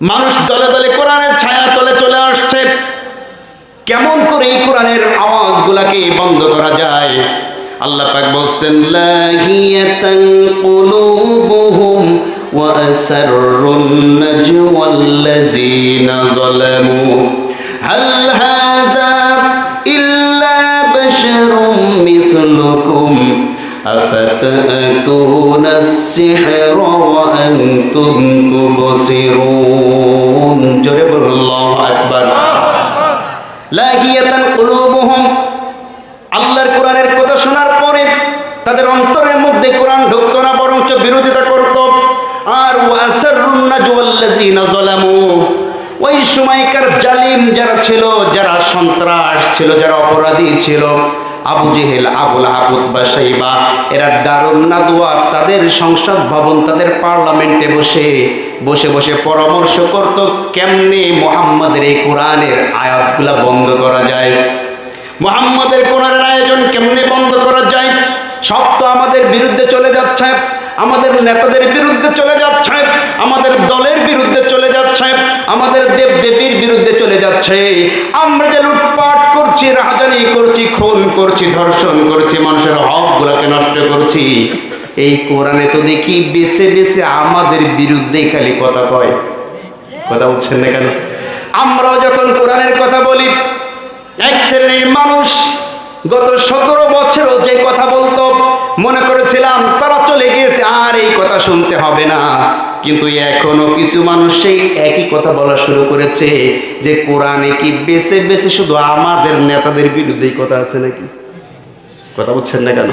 মানুষ দলে দলে কোরআনের ছায়া তলে চলে আসছে। কেমন করে এই কোরআনের আওয়াজগুলাকে বন্ধ করা যায়? আল্লাহ পাক বলছেন, লাহিয়াতান কুলুবুহুম ওয়া আসররুন নাজওয়াল্লাযিনা যালামু হাল হাযা ইল্লা বাশারুম মিসলুকুম আফাতাতুনাস সিহরা ওয়া আনতুম তুবসিরুন। জোরে বলুন আল্লাহু আকবার। লাহিয়াতান কুলুবুহুম, আল্লাহর কোরআনের কথা শোনার পরে তাদের অন্তরের মধ্যে কোরআন ঢুকতো না, বরঞ্চ বিরোধিতা করত। আর ওয়াসাররুন নাজওয়াল্লাযিনা যালামু, ওই সময়কার জালিম যারা ছিল, যারা সন্ত্রাস ছিল, যারা অপরাধী ছিল, আবু জেহেল, আবুল আহাব, উতবা, শাইবা, এরা দারুন নাদওয়া, তাদের সংসদ ভবন, তাদের পার্লামেন্টে বসে বসে বসে পরামর্শ করত কেমনে মুহাম্মাদের এই কোরআনের আয়াতগুলা বন্ধ করা যায়, মুহাম্মাদের কোরআনের আয়োজন কেমনে বন্ধ করা যায়। সব তো আমাদের বিরুদ্ধে চলে যাচ্ছে, আমাদের নেতাদের বিরুদ্ধে চলে যাচ্ছে, আমাদের দলের বিরুদ্ধে চলে যাচ্ছে, আমাদের দেব দেবীর বিরুদ্ধে চলে যাচ্ছে। আমরা যে লুটপাট করছি, রাহাজানি করছি, খুন করছি, ধর্ষণ করছি, মানুষের হকগুলোকে নষ্ট করছি, এই কোরআনে তো দেখি বেছে বেছে আমাদের বিরুদ্ধেই খালি কথা কয়। কথা বলছেন না কেন? আমরাও যখন কোরআনের কথা বলি, এক শ্রেণীর মানুষ গত 17 বছরও যে কথা বলতো, মনে করেছিলাম তারা চলে গিয়েছে, আর এই কথা শুনতে হবে না। কিন্তু এখনো কিছু মানুষ সেই একই কথা বলা শুরু করেছে যে কোরআনে কি বেছে বেছে শুধু আমাদের নেতাদের বিরুদ্ধেই কথা আছে নাকি? কথা বলছেন না কেন?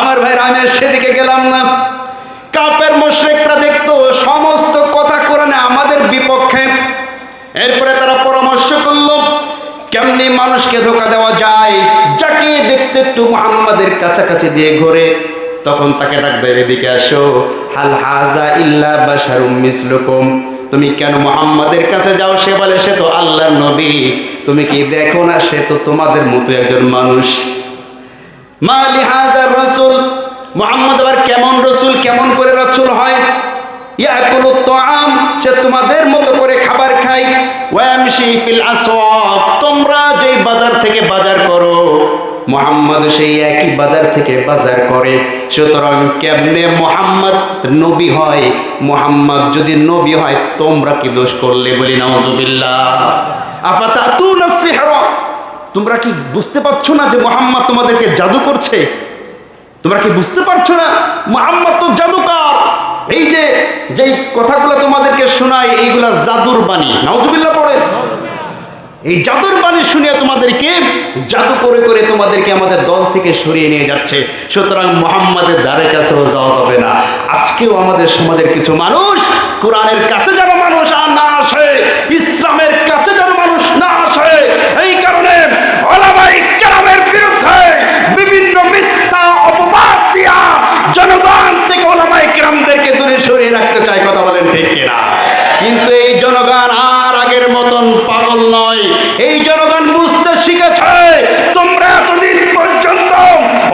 আমার ভাইরা, আমি সেদিকে গেলাম না। কাফের মুশরিকরা দেখতো সমস্ত কথা কোরআনে আমাদের বিপক্ষে। এরপরে তারা পরামর্শ করলো কেমনি মানুষকে ধোঁকা দেওয়া যায়। যাকে দেখতে একটু মুহাম্মাদের কাছাকাছি দিয়ে ঘোরে, তখন তাকে ডাকবে, এদিকে আসো, হাল হাযা ইল্লা বাশারুম মিসলুকুম, তুমি কেন মুহাম্মাদের কাছে যাও? সে বলে সে তো আল্লাহর নবী। তুমি কি দেখো না সে তো তোমাদের মতো একজন মানুষ? মা লিহাযার রাসূল, মুহাম্মদ আবার কেমন রাসূল, কেমন করে রাসূল হয়? ইয়াকুলুত তাআম, সে তোমাদের মতো করে খাবার খায়। ওয়া ইয়ামশি ফিল আসওয়াক, তোমরা যেই বাজার থেকে বাজার করো মুহাম্মদ সেই একই বাজার থেকে বাজার করে। সুতরাং কেমনে মুহাম্মদ নবী হয়? মুহাম্মদ যদি নবী হয় তোমরা কি দোষ করলে? বলি নাউযুবিল্লাহ। আফাতাতুনাস সিহরা, তোমরা কি বুঝতে পারছো না যে মুহাম্মদ তোমাদেরকে জাদু করছে? তোমরা কি বুঝতে পারছো না মুহাম্মদ তো জাদুকর? এই যে যেই কথাগুলো তোমাদেরকে শোনায় এইগুলা জাদুর বাণী। নাউযুবিল্লাহ পড়ে। এই জাদুর বাণী শুনে তোমাদেরকে জাদু করে করে তোমাদেরকে আমাদের দল থেকে সরিয়ে নিয়ে যাচ্ছে। সুতরাং মুহাম্মাদের দ্বারের কাছেও যাওয়া যাবে না। আজকেও আমাদের সমাজের কিছু মানুষ কোরআনের কাছে যেন মানুষ আর না আসে, ইসলামের কাছে যেন মানুষ না আসে, এই কারণে উলামায়ে কেরামের বিরুদ্ধে বিভিন্ন মিথ্যা অপবাদ দিয়া জনগণ থেকে উলামায়ে কেরামদেরকে দূরে সরিয়ে রাখতে চায়। কথা বলেন ঠিক কিনা? কিন্তু এই জনগণ আর আগের মতন পাগল নয়। এই জনগণ বুঝতে শিখেছে তোমরা এতদিন পর্যন্ত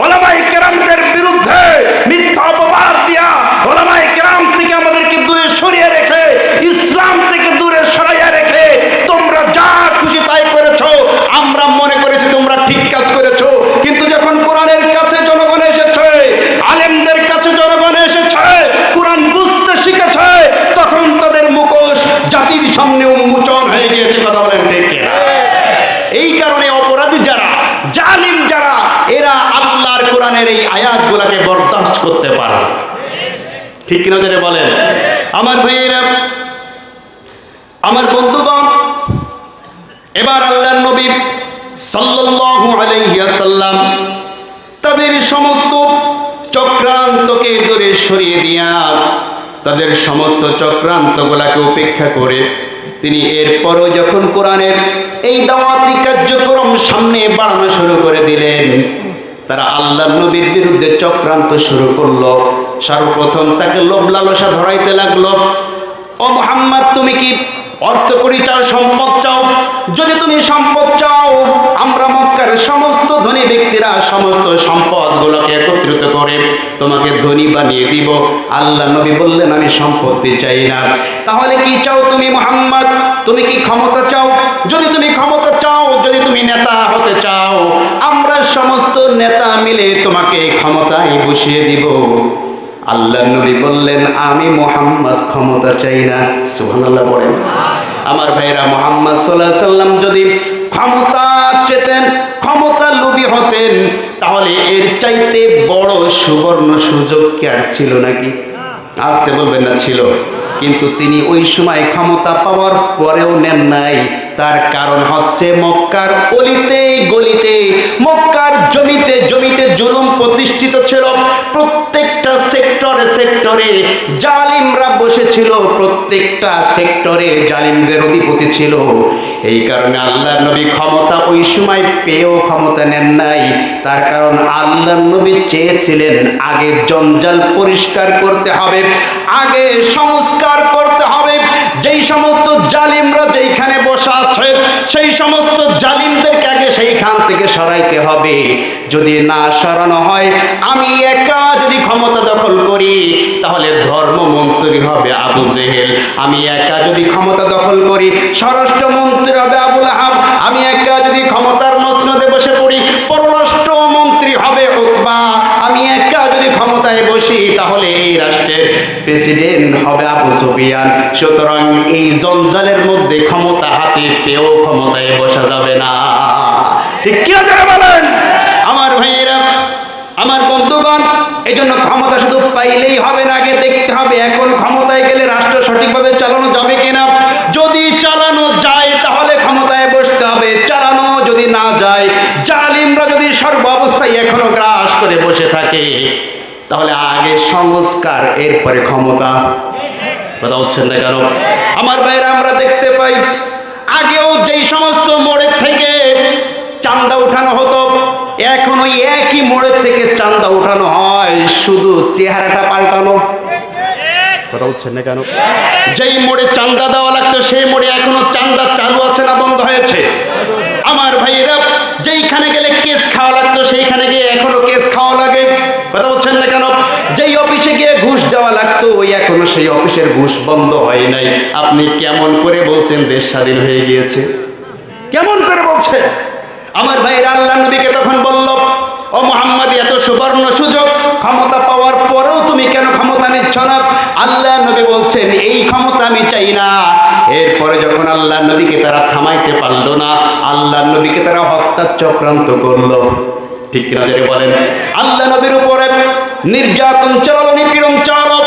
উলামায়ে কেরামদের বিরুদ্ধে মিথ্যা অপবাদ দিয়া উলামায়ে কেরাম থেকে আমাদেরকে দূরে সরিয়ে রেখে, ইসলাম থেকে দূরে সরাইয়া রেখে তোমরা যা খুশি তাই করেছো। আমরা মনে করেছি তোমরা ঠিক কাজ করেছো। কিন্তু যখন কোরআনের কাছে জনগণ এসেছে, আলেমদের কাছে জনগণ এসেছে, কোরআন বুঝতে শিখেছে, তখন তাদের মুখোশ জাতির সামনে উন্মোচন হয়ে গিয়েছে। কথা বলেন ঠিক কিনা? এই কারণে অপরাধী যারা, জালিম যারা, এরা আল্লাহর কোরআনের এই আয়াতগুলোকে বরদাস্ত করতে পারে। ঠিক কিনা যারা বলেন? আমার ভাইয়েরা, আমার বন্ধুগণ, এবার আল্লাহর নবী সাল্লাল্লাহু আলাইহি ওয়াসাল্লাম তাদের সমস্ত চক্রান্তকে দূরে সরিয়ে দিয়া, তাদের সমস্ত চক্রান্তগুলোকে উপেক্ষা করে তিনি এরপরও যখন কোরআনের এই দাওয়াতি কার্যক্রম সামনে বাড়ানো শুরু করে দিলেন, তারা আল্লাহর নবীর বিরুদ্ধে চক্রান্ত শুরু করলো। সর্বপ্রথম তাকে লোভ লালসা ধরাইতে লাগলো। ও মুহাম্মদ, তুমি কি অর্থ করি চাও, সম্পদ চাও? যদি তুমি সম্পদ চাও, আমরা মক্কা এলাকার সমস্ত ধনী ব্যক্তিরা সমস্ত সম্পদগুলোকে একত্রিত করে তোমাকে ধনী বানিয়ে দিব। আল্লাহ নবী বললেন, আমি সম্পত্তি চাই না। তাহলে কি চাও তুমি মুহাম্মদ? তুমি কি ক্ষমতা চাও? যদি তুমি ক্ষমতা চাও, যদি তুমি নেতা হতে চাও, আমরা সমস্ত নেতা মিলে তোমাকে ক্ষমতায় বসিয়ে দিব। আল্লাহ নবী বললেন, আমি মুহাম্মদ ক্ষমতা চাই না। সুবহানাল্লাহ বলেন। আমার ভাইরা, মুহাম্মদ সাল্লাল্লাহু আলাইহি সাল্লাম যদি ক্ষমতা চেতেন, ক্ষমতা লোভী হতেন, তাহলে এর চাইতে বড় সুবর্ণ সুযোগ কি আর ছিল নাকি? আসতে বলবেন না ছিল। কিন্তু তিনি ওই সময় ক্ষমতা পাওয়ার পরেও নেন নাই। তার কারণ হচ্ছে মক্কার অলিতে গলিতে, মক্কার জমিতে জমিতে জুলুম প্রতিষ্ঠিত ছিল। প্রত্যেকটা সেক্টরে সেক্টরে জালিমরা বসেছিল, প্রত্যেকটা সেক্টরে জালিমদের অধিপতি ছিল। এই কারণে আল্লাহর নবী ক্ষমতা ওই সময় পেয়েও ক্ষমতা নেন নাই। তার কারণ আল্লাহর নবী চেয়েছিলেন আগে জঞ্জাল পরিষ্কার করতে হবে, আগে সংস্কার করতে হবে। যেই সমস্ত জালিমরা যেইখানে বসা আছে, সেই সমস্ত জালিমদেরকে আগে সেইখান থেকে সরাইতে হবে। যদি না সরানো হয়, আমি একা যদি ক্ষমতা দখল করি, তাহলে ধর্মমন্ত্রী হবে আবু জেহেল। আমি একা যদি ক্ষমতা দখল করি, স্বরাষ্ট্রমন্ত্রী হবে আবু লাহাব। আমি একা যদি ক্ষমতার মসনদে বসে পড়ি, পররাষ্ট্রমন্ত্রী হবে উতবা। আমি একা যদি ক্ষমতায় বসি, তাহলে এই রাষ্ট্রের প্রেসিডেন্ট হবে আবু সুফিয়ান। সুতরাং এই জঞ্জালের মধ্যে ক্ষমতা হাতে পেয়েও ক্ষমতায় বসা যাবে না। ঠিক কি আপনারা বলেন? আমার ভাইয়েরা, আমার বন্ধুগণ, এই জন্য ক্ষমতা শুধু পাইলেই হবে না, আগে দেখতে হবে এখন ক্ষমতায় গেলে রাষ্ট্র সঠিকভাবে চালানো যাবে কিনা। যদি চালানো যায়, তাহলে ক্ষমতায় বসতে হবে। চালানো যদি না যায়, জালিমরা যদি সর্ব অবস্থায় এখনো গ্রাস করে বসে থাকে, তাহলে আগে সংস্কার, এরপরে ক্ষমতা। কথা হচ্ছেন না কেন? আমার ভাইরা, আমরা দেখতে পাই আগেও যেই সমস্ত মোড়ের থেকে চাঁদা উঠানো হতো, এখন ওই একই মোড়ের থেকে চাঁদা উঠানো হয়, শুধু চেহারাটা পাল্টানো। কথা হচ্ছেন না কেন? যেই মোড়ে চাঁদা দেওয়া লাগতো, সেই মোড়ে এখনো চাঁদা চালু আছে না বন্ধ হয়েছে? আমার ভাইয়েরা, যেইখানে গেলে কেস খাওয়া লাগতো, সেইখানে গিয়ে এখনো কেস খাওয়া লাগে। কথা বলছেন না কেন? যেই অফিসে গিয়ে ঘুষ দেওয়া লাগতো, ওই এখনো সেই অফিসের ঘুষ বন্ধ হয় নাই। আপনি কেমন করে বলছেন দেশ স্বাধীন হয়ে গিয়েছে? কেমন করে বলছেন? আমার ভাইয়েরা, আল্লাহ নবীকে তখন বলল, ও মুহাম্মদ, এত সুবর্ণ সুযোগ, ক্ষমতা পাওয়ার পরেও তুমি কেন ক্ষমতা নিচ্ছ না? আল্লাহ নবী বলছেন, এই ক্ষমতা আমি চাই না। এরপরে যখন আল্লাহ নবীকে তারা থামাইতে পারল না, আল্লাহ নবীকে তারা হত্যা চক্রান্ত করলো। ঠিক কিনা জেনে বলেন? আল্লাহ নবীর উপরে নির্যাতন চালানো, নিপীড়ন চালানো।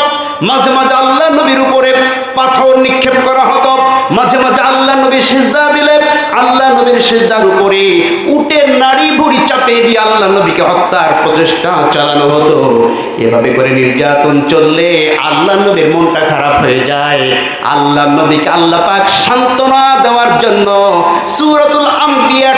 মাঝে মাঝে আল্লাহ নবীর উপরে পাথর নিক্ষেপ করা হতো। মাঝে মাঝে আল্লাহ নবী সিজদা দিলে আল্লাহ নবীর সিজদার উপরে উটের নাড়ি ভুঁড়ি চাপিয়ে দিয়ে আল্লাহ নবীকে হত্যার প্রচেষ্টা চালানো হতো। এভাবে করে নির্যাতন চললে আল্লাহ নবীর মনটা খারাপ হয়ে যায়। আল্লাহ নবীকে আল্লাহ পাক সান্ত্বনা দেওয়ার জন্য সূরাতুল আম্বিয়া